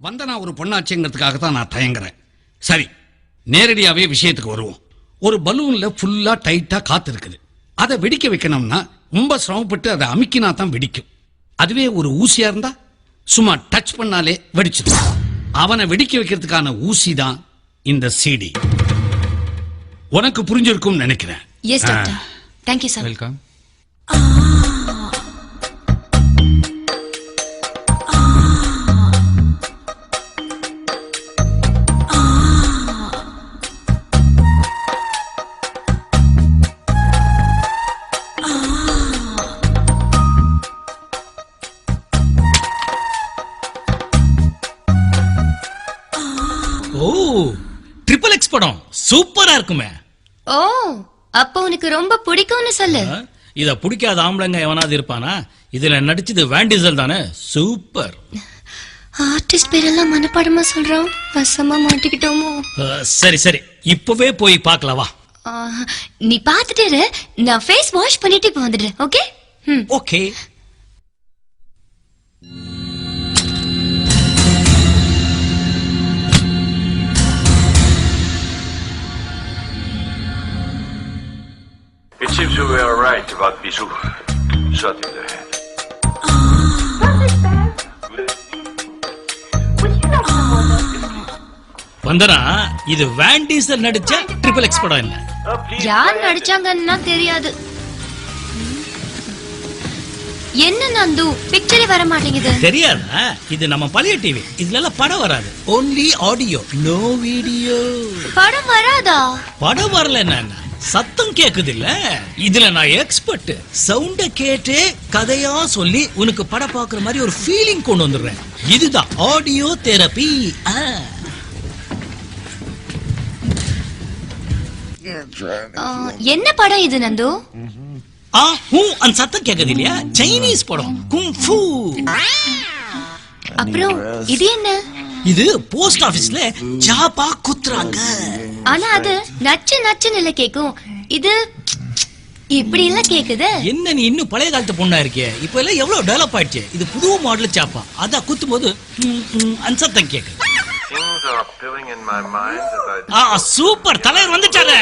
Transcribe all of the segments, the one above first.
வந்தனா ஒரு பொண்ணாச்சுங்கிறதுக்காக தான் நான் தயங்குறேன். சரி, நேரடியாவே விஷயத்துக்கு வருவோம். ஒரு பலூன்ல ஃபுல்லா டைட்டா காத்து இருக்குது. அதை வெடிக்க வைக்கணும்னா ரொம்ப சிரமப்பட்டு அதை அமுக்கினா தான் வெடிக்கும். அதுவே ஒரு ஊசியா இருந்தா சும்மா டச் பண்ணாலே வெடிச்சிடும். அவனை வெடிக்க வைக்கிறதுக்கான ஊசி தான் இந்த சிடி. உனக்கு புரிஞ்சிருக்கும் நினைக்கிறேன். Yes doctor. Thank you sir. Welcome. Oh, triple X படம் சூப்பரா இருக்குமே. ஓ, அப்ப உனக்கு ரொம்ப பிடிக்கும்னு சொல்லு. இத பிடிக்காத ஆம்பளைங்க எவனாவது இருப்பானா? இதுல நடிச்சது வேன் டீசல் தானே. சூப்பர். ஆர்டிஸ்ட் பேரெல்லாம் மனப்பாடமா சொல்றான். வசமா மாட்டிக்கிட்டோமோ? சரி சரி, இப்பவே போய் பார்க்கலாம் வா. நீ பாத்துட்டு இரு, நான் ஃபேஸ் வாஷ் பண்ணிட்டு இப்ப வந்துடுறேன். Okay? Okay. It seems you were right about Bijou. Shot in the head. வந்தனா, இது வேன் டீசல் நடிச்ச ட்ரிபிள் எக்ஸ் படம் இல்ல. யார் நடிச்சாங்கன்னா தெரியாது. என்ன நந்து, பிக்சரே வர மாட்டேங்குது. தெரியாதா? இது நம்ம பழைய டிவி. இதுல எல்லாம் படம் வராது. only audio, no video. படம் வராதா? படம் வரல என்ன? சத்தம் கேக்குது இல்ல? இதுல நான் எக்ஸ்பர்ட். சவுண்ட கேட்டே கதையா சொல்லி உனக்கு படம் பாக்குற மாதிரி ஒரு ஃபீலிங் கொண்டு வந்துடுறேன். இதுதான் ஆடியோ தெரபி. என்ன படம் இது நந்து? அந்த சத்தம் கேக்குது இல்லையா? சைனீஸ் படம் குங் ஃபூ. அப்புறம் இது என்ன? இது போஸ்ட் ஆபீஸ்ல ஜாபா குத்துறாங்க. ஆனா அது நச்சு நச்சுன்னு இல்ல கேக்கும். இது இப்படி இல்ல கேக்குது. என்ன நீ இன்னும் பழைய காலத்து பொண்ணா இருக்கே? இப்ப எல்லாம் எவ்வளவு டெவலப் ஆயிடுச்சு. இது புது மாடல் சாப்பா. அத குத்தும் போது அந்த சத்தம் கேக்குது. சூப்பர், தலைவர் வந்துட்டாரு.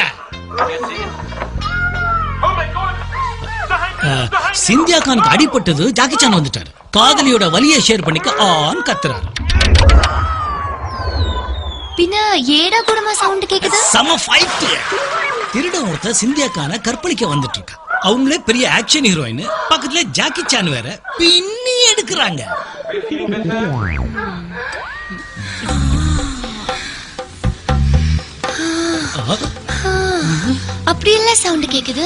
சிந்தியா கானுக்கு அடிபட்டது, ஜாக்கி சான் வந்துட்டாரு. காதலியோட வலியை ஷேர் பண்ணிக்க ஆன் கத்துறாரு. பின்ன ஏடா கூடமா சவுண்ட் கேக்குது. சம ஃபைட். திருட ஒருத்த சிந்தியா கான கற்பழிக்க வந்துட்டு இருக்கா. அவங்களே பெரிய ஆக்ஷன் ஹீரோயின், பக்கத்துல ஜாக்கி சான் வேற பின்னி எடுக்கிறாங்க. அப்படி இல்ல சவுண்ட் கேக்குது.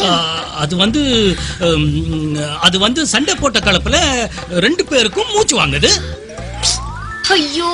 அது வந்து சண்டை போட்ட கலப்புல ரெண்டு பேருக்கும் மூச்சு வாங்குது. ஐயோ,